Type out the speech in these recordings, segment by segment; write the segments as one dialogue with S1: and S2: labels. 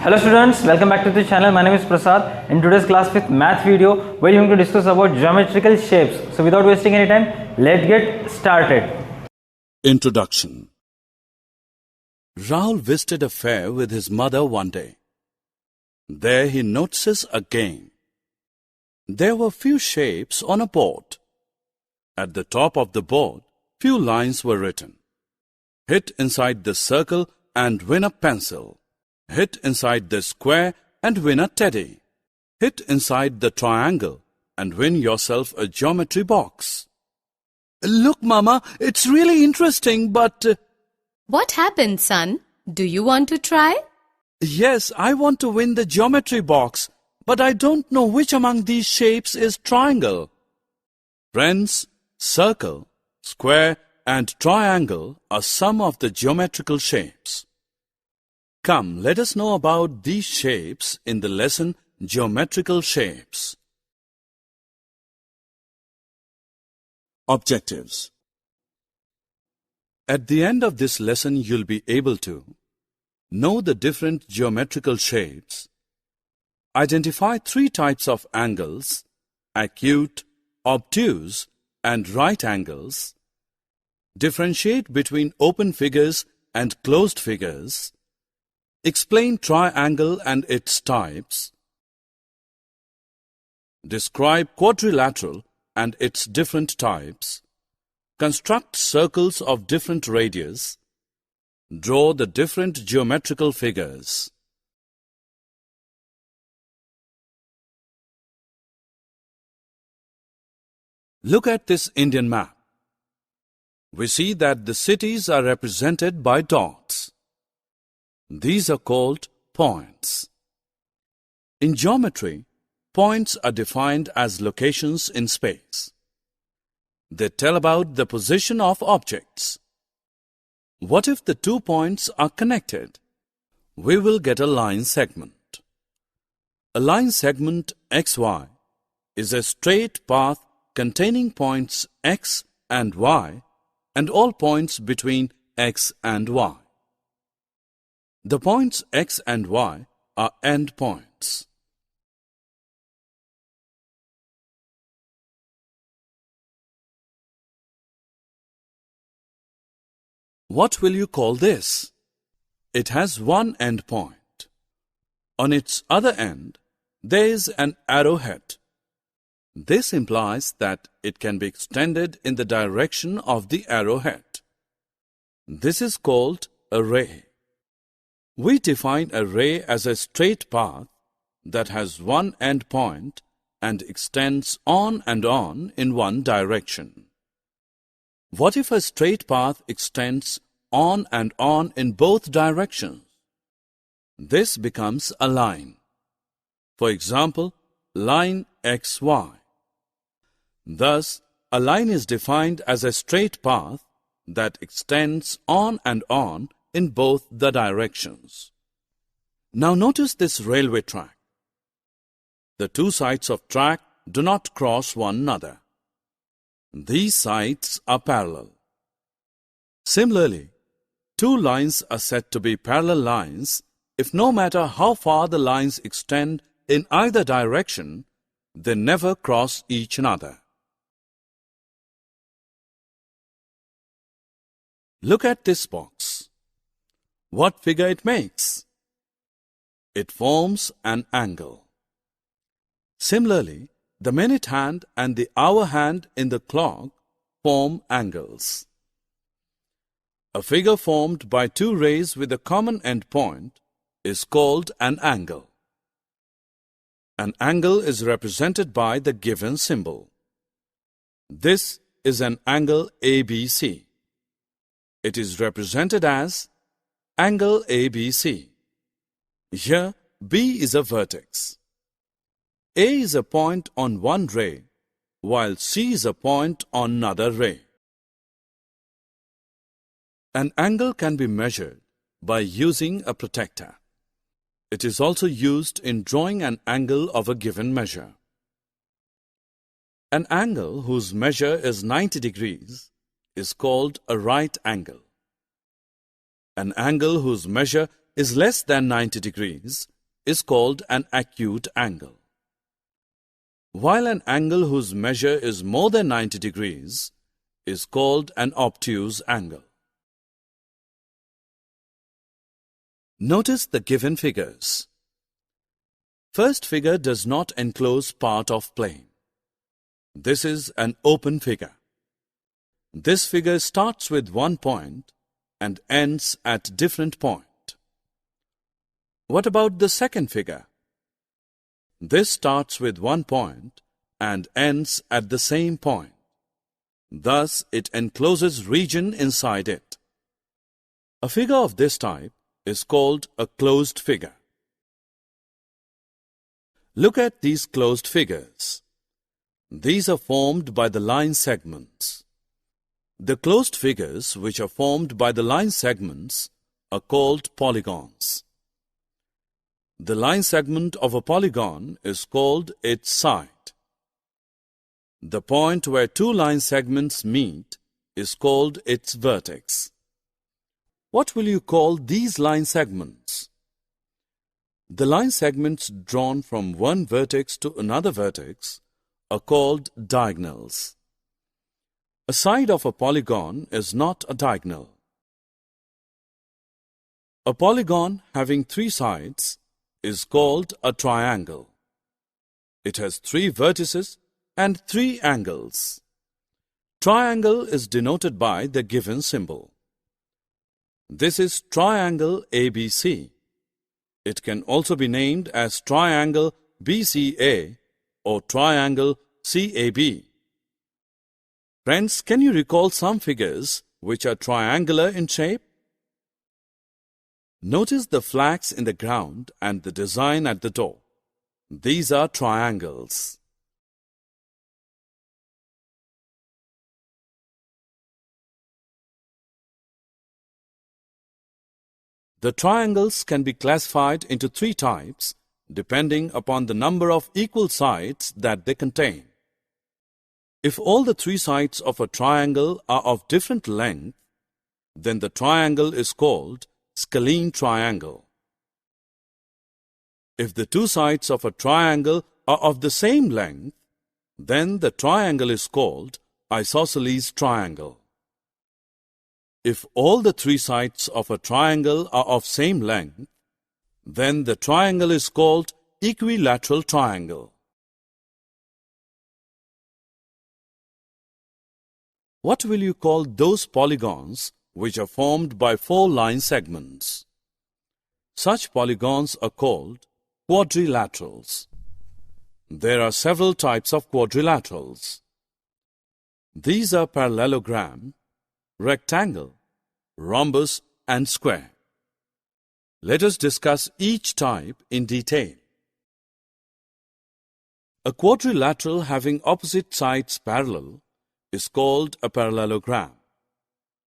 S1: Hello students, welcome back to the channel. My name is Prasad. In today's class with math video, we're going to discuss about geometrical shapes. So without wasting any time, let's get started.
S2: Introduction. Rahul visited a fair with his mother one day. There he notices a game. There were few shapes on a board. At the top of the board, few lines were written. Hit inside the circle and win a pencil. Hit inside the square and win a teddy. Hit inside the triangle and win yourself a geometry box. Look, Mama, it's really interesting, but...
S3: What happened, son? Do you want to try?
S2: Yes, I want to win the geometry box, but I don't know which among these shapes is triangle. Friends, circle, square and triangle are some of the geometrical shapes. Come, let us know about these shapes in the lesson Geometrical Shapes. Objectives. At the end of this lesson, you'll be able to know the different geometrical shapes, identify three types of angles, acute, obtuse, and right angles, differentiate between open figures and closed figures, explain triangle and its types, describe quadrilateral and its different types, construct circles of different radius, draw the different geometrical figures. Look at this Indian map. We see that the cities are represented by dots. These are called points. In geometry, points are defined as locations in space. They tell about the position of objects. What if the 2 points are connected? We will get a line segment. A line segment XY is a straight path containing points X and Y and all points between X and Y. The points X and Y are endpoints. What will you call this? It has one endpoint. On its other end, there is an arrowhead. This implies that it can be extended in the direction of the arrowhead. This is called a ray. We define a ray as a straight path that has one endpoint and extends on and on in one direction. What if a straight path extends on and on in both directions? This becomes a line. For example, line XY. Thus, a line is defined as a straight path that extends on and on in both the directions. Now notice this railway track. The two sides of track do not cross one another. These sides are parallel. Similarly, two lines are said to be parallel lines if no matter how far the lines extend in either direction, they never cross each other. Look at this box. What figure it makes? It forms an angle. Similarly, the minute hand and the hour hand in the clock form angles. A figure formed by two rays with a common endpoint is called an angle. An angle is represented by the given symbol. This is an angle ABC. It is represented as angle ABC. Here, B is a vertex. A is a point on one ray, while C is a point on another ray. An angle can be measured by using a protractor. It is also used in drawing an angle of a given measure. An angle whose measure is 90 degrees is called a right angle. An angle whose measure is less than 90 degrees is called an acute angle, while an angle whose measure is more than 90 degrees is called an obtuse angle. Notice the given figures. First figure does not enclose part of plane. This is an open figure. This figure starts with one point and ends at different point. What about the second figure? This starts with one point and ends at the same point. Thus, it encloses region inside it. A figure of this type is called a closed figure. Look at these closed figures. These are formed by the line segments. The closed figures which are formed by the line segments are called polygons. The line segment of a polygon is called its side. The point where two line segments meet is called its vertex. What will you call these line segments? The line segments drawn from one vertex to another vertex are called diagonals. A side of a polygon is not a diagonal. A polygon having three sides is called a triangle. It has three vertices and three angles. Triangle is denoted by the given symbol. This is triangle ABC. It can also be named as triangle BCA or triangle CAB. Friends, can you recall some figures which are triangular in shape? Notice the flags in the ground and the design at the door. These are triangles. The triangles can be classified into three types depending upon the number of equal sides that they contain. If all the three sides of a triangle are of different length, then the triangle is called scalene triangle. If the two sides of a triangle are of the same length, then the triangle is called isosceles triangle. If all the three sides of a triangle are of same length, then the triangle is called equilateral triangle. What will you call those polygons which are formed by four line segments? Such polygons are called quadrilaterals. There are several types of quadrilaterals. These are parallelogram, rectangle, rhombus, and square. Let us discuss each type in detail. A quadrilateral having opposite sides parallel is called a parallelogram.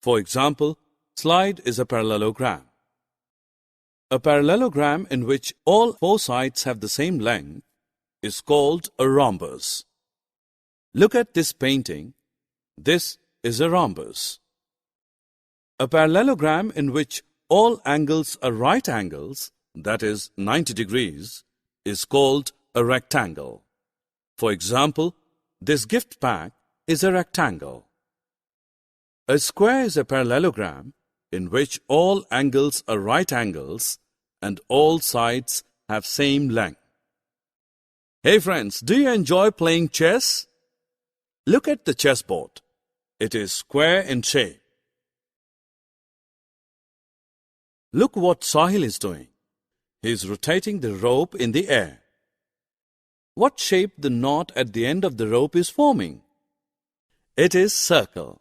S2: For example, slide is a parallelogram. A parallelogram in which all four sides have the same length is called a rhombus. Look at this painting. This is a rhombus. A parallelogram in which all angles are right angles, that is 90 degrees, is called a rectangle. For example, this gift pack is a rectangle. A square is a parallelogram in which all angles are right angles and all sides have same length. Hey friends, do you enjoy playing chess? Look at the chessboard. It is square in shape. Look what Sahil is doing. He is rotating the rope in the air. What shape the knot at the end of the rope is forming? It is circle.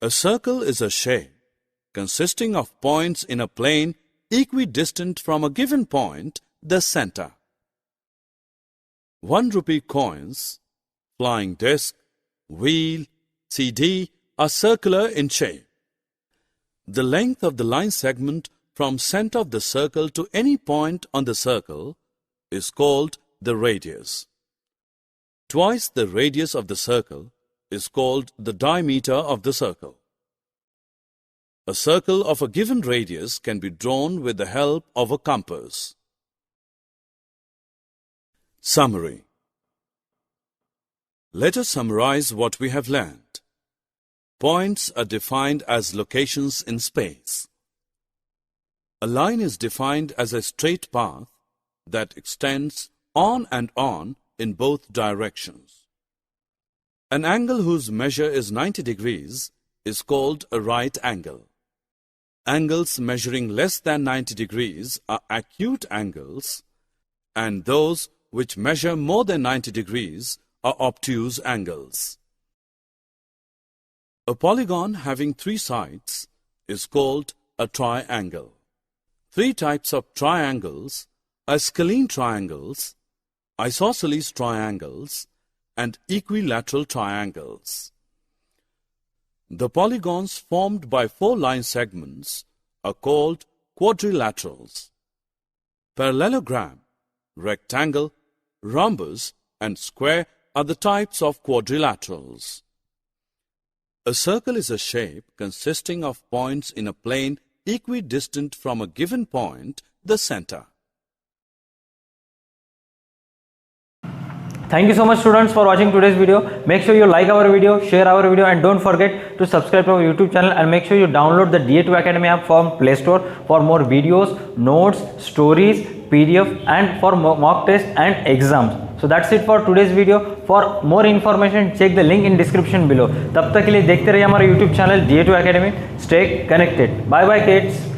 S2: A circle is a shape consisting of points in a plane equidistant from a given point, the center. 1 rupee coins, flying disc, wheel, CD are circular in shape. The length of the line segment from center of the circle to any point on the circle is called the radius. Twice the radius of the circle is called the diameter of the circle. A circle of a given radius can be drawn with the help of a compass. Summary. Let us summarize what we have learned. Points are defined as locations in space. A line is defined as a straight path that extends on and on in both directions. An angle whose measure is 90 degrees is called a right angle. Angles measuring less than 90 degrees are acute angles, and those which measure more than 90 degrees are obtuse angles. A polygon having 3 sides is called a triangle. 3 types of triangles are scalene triangles, isosceles triangles, and equilateral triangles. The polygons formed by 4 line segments are called quadrilaterals. Parallelogram, rectangle, rhombus, and square are the types of quadrilaterals. A circle is a shape consisting of points in a plane equidistant from a given point, the center.
S1: Thank you so much students for watching today's video. Make sure you like our video, share our video, and don't forget to subscribe to our YouTube channel, and make sure you download the da2 Academy app from Play Store for more videos, notes, stories, PDF, and for mock test and exams. So that's it for today's video. For more information, check the link in description below. तब तक के लिए देखते रहिए हमारा YouTube channel da2 Academy. Stay connected. Bye bye kids.